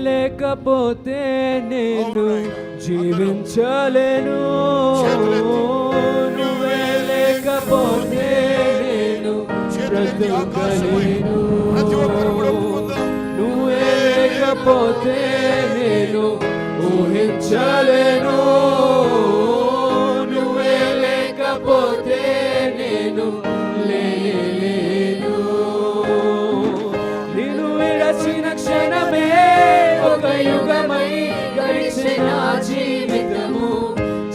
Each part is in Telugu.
లేకపోతే నేను జీవించలేను, నువ్వే లేకపోతే నేను బ్రతకలేను, నువ్వే లేకపోతే నేను ఊహించలేను, నువ్వే లేకపోతే నేను లేను. నిన్ను విడచిన క్షణమే ఒక యుగమై గడిచిన జీవితము,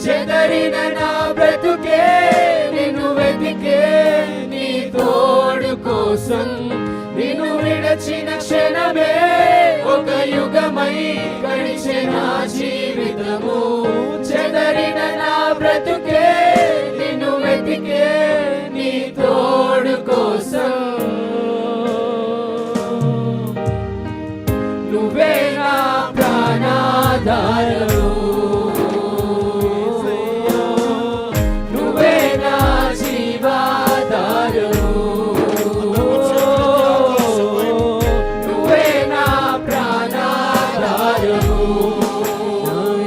చెదరిన నా బ్రతుకే నిన్ను వెతికే నీ తోడు కోసం. నిన్ను విడచిన క్షణమే ఒక యుగమై గడిచిన జీవితము, చెదరిన నా బ్రతుకే నిన్ను వెతికే నీ తోడు కోసం. నువ్వే నా ప్రాణాధారము, నువ్వే నా జీవాధారము, నువ్వే నా ప్రాణాధారము,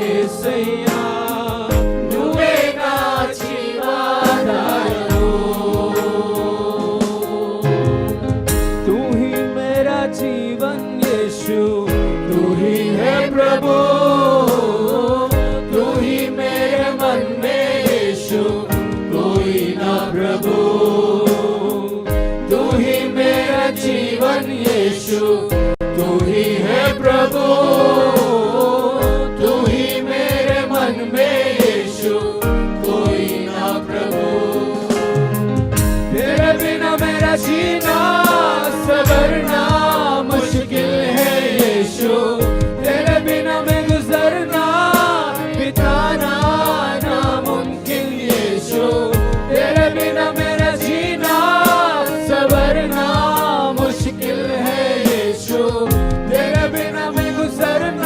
యేసయ్యా నువ్వే నా జీవాధారము. तू ही मेरा जीवन यीशु, तू ही है प्रभु, तू ही मेरे मन में यीशु, कोई ना प्रभु. तू ही मेरा जीवन यीशु, तू ही है प्रभु, तू ही मेरे मन में यीशु, कोई ना प्रभु. तेरे बिना मेरा जीना सवरना मुश्किल है यीशु, तेरे बिना मैं गुजरना बिताना नामुमकिन यीशु, तेरे बिना मेरा जीना सवरना मुश्किल है यीशु, तेरे बिना मैं गुजरना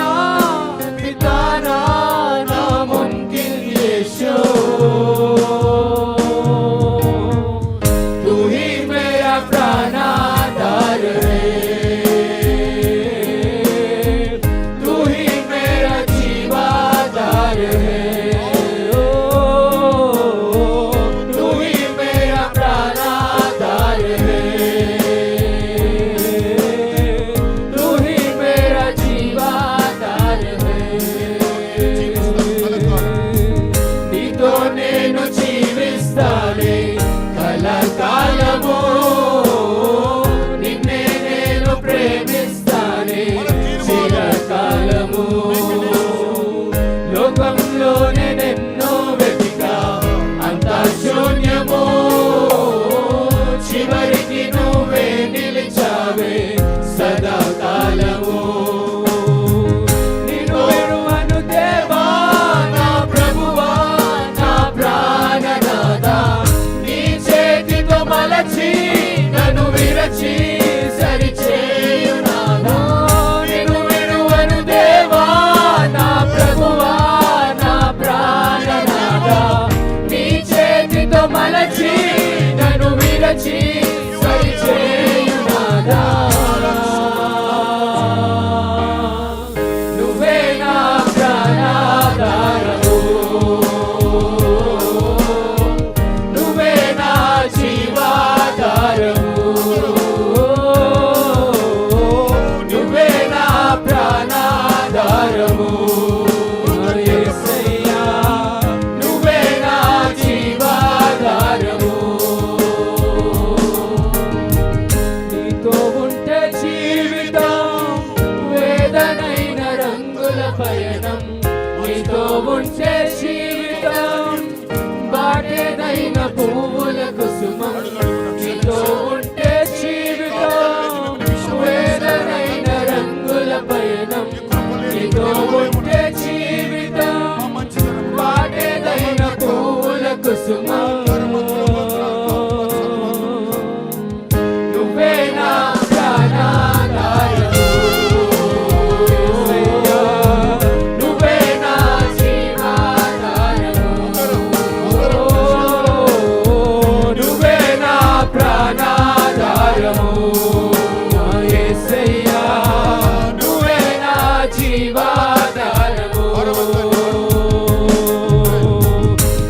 జీవాధారము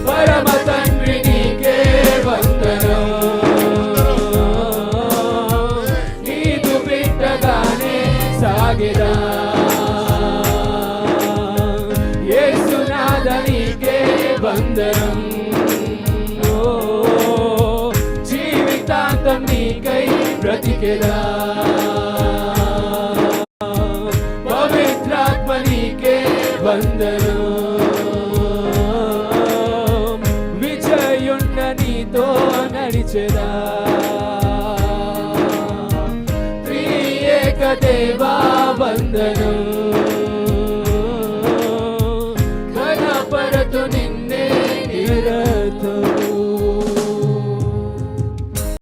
పరమ తండ్రి నీకే వందనం నీదు బిడ్డగానే సాగిరా యేసునాథ నీకే వందనం జీవితాంతం నీకై బ్రతికెదా పవిత్రాత్మ నీకే వందనం విజయున్న నీతో నడిచెదా త్రియేక దేవా వందనం